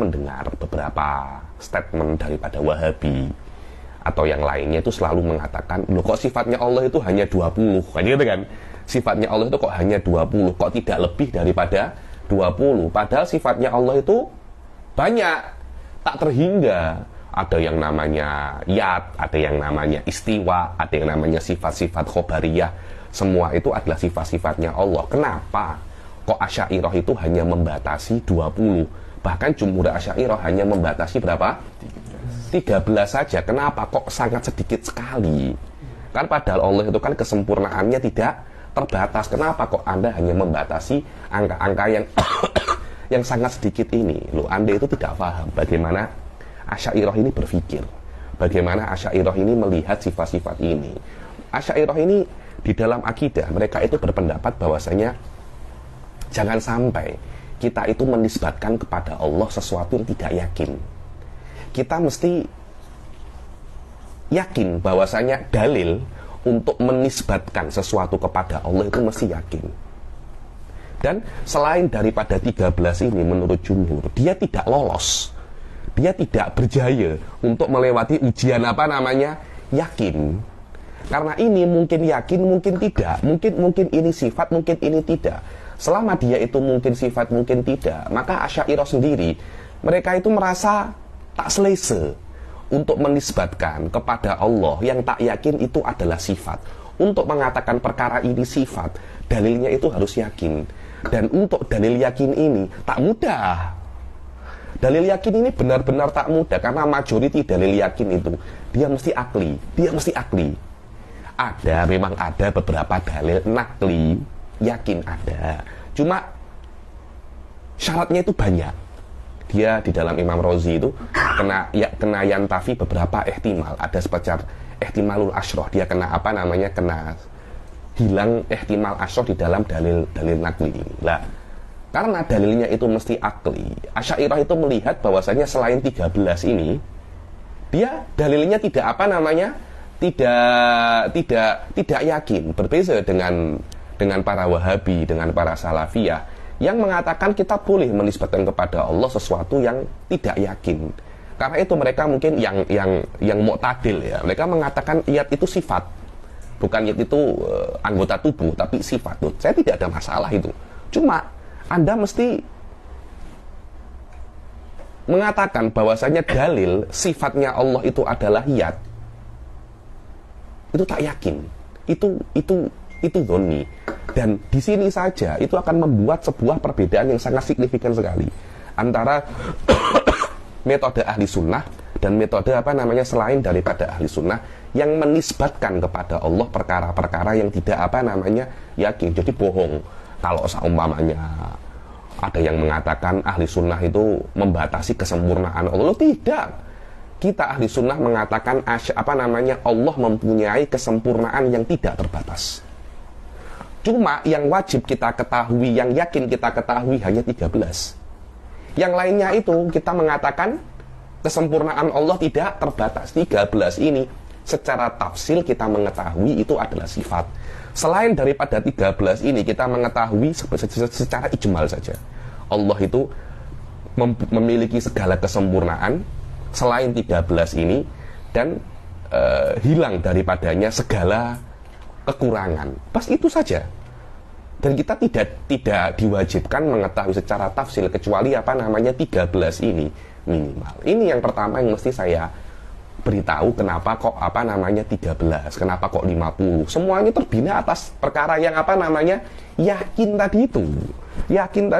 mendengar beberapa statement daripada Wahabi atau yang lainnya itu selalu mengatakan, loh kok sifatnya Allah itu hanya 20, kan gitu kan? Sifatnya Allah itu kok hanya 20, kok tidak lebih daripada 20? Padahal sifatnya Allah itu banyak, tak terhingga. Ada yang namanya yad, ada yang namanya istiwa, ada yang namanya sifat-sifat khobariyah. Semua itu adalah sifat-sifatnya Allah. Kenapa kok Asy'ariyah itu hanya membatasi 20? Bahkan jumhur Asy'ariyah hanya membatasi berapa? 13 saja. Kenapa kok sangat sedikit sekali? Kan padahal Allah itu kan kesempurnaannya tidak terbatas. Kenapa kok Anda hanya membatasi angka-angka yang yang sangat sedikit ini? Loh, Anda itu tidak paham bagaimana Asy'ariyah ini berpikir, bagaimana Asy'ariyah ini melihat sifat-sifat ini. Asy'ariyah ini di dalam akidah mereka itu berpendapat bahwasanya jangan sampai kita itu menisbatkan kepada Allah sesuatu yang tidak yakin. Kita mesti yakin bahwasanya dalil untuk menisbatkan sesuatu kepada Allah itu mesti yakin. Dan selain daripada 13 ini menurut jumhur, dia tidak lolos, dia tidak berjaya untuk melewati ujian yakin. Karena ini mungkin yakin, mungkin tidak, mungkin ini sifat, mungkin ini tidak. Selama dia itu mungkin sifat, mungkin tidak, maka Asy'ariyah sendiri mereka itu merasa tak selesa untuk menisbatkan kepada Allah yang tak yakin itu adalah sifat. Untuk mengatakan perkara ini sifat, dalilnya itu harus yakin. Dan untuk dalil yakin ini tak mudah. Dalil yakin ini benar-benar tak mudah, karena majority dalil yakin itu dia mesti akli. Memang ada beberapa dalil nakli yakin ada, cuma syaratnya itu banyak. Dia di dalam Imam Razi itu kena yantafi beberapa ihtimal. Ada seperti ihtimalul asyroh, dia kena kena hilang ihtimal asyroh di dalam dalil nakli ini lah. Karena dalilnya itu mesti akli, Asy'ariyah itu melihat bahwasanya selain 13 ini, dia dalilnya tidak tidak yakin. Berbeza dengan para Wahabi, dengan para Salafiyah yang mengatakan kita boleh menisbatkan kepada Allah sesuatu yang tidak yakin. Karena itu mereka mungkin yang mu'tadil ya. Mereka mengatakan yad itu sifat, bukan yad itu anggota tubuh, tapi sifat. Saya tidak ada masalah itu. Cuma Anda mesti mengatakan bahwasanya dalil sifatnya Allah itu adalah yad, itu tak yakin, itu dhonni. Dan di sini saja itu akan membuat sebuah perbedaan yang sangat signifikan sekali antara metode ahli sunnah dan metode selain daripada ahli sunnah yang menisbatkan kepada Allah perkara-perkara yang tidak yakin. Jadi bohong kalau seumpamanya ada yang mengatakan ahli sunnah itu membatasi kesempurnaan Allah. Tidak. Kita ahli sunnah mengatakan Allah mempunyai kesempurnaan yang tidak terbatas. Cuma yang wajib kita ketahui, yang yakin kita ketahui hanya 13. Yang lainnya itu kita mengatakan kesempurnaan Allah tidak terbatas. 13 ini secara tafsil kita mengetahui itu adalah sifat. Selain daripada 13 ini kita mengetahui secara ijmal saja, Allah itu memiliki segala kesempurnaan selain 13 ini, dan hilang daripadanya segala kekurangan. Pas itu saja. Dan kita tidak diwajibkan mengetahui secara tafsil kecuali 13 ini minimal. Ini yang pertama yang mesti saya beritahu, kenapa kok 13, kenapa kok 50. Semuanya terbina atas perkara yang yakin tadi itu. Yakin tadi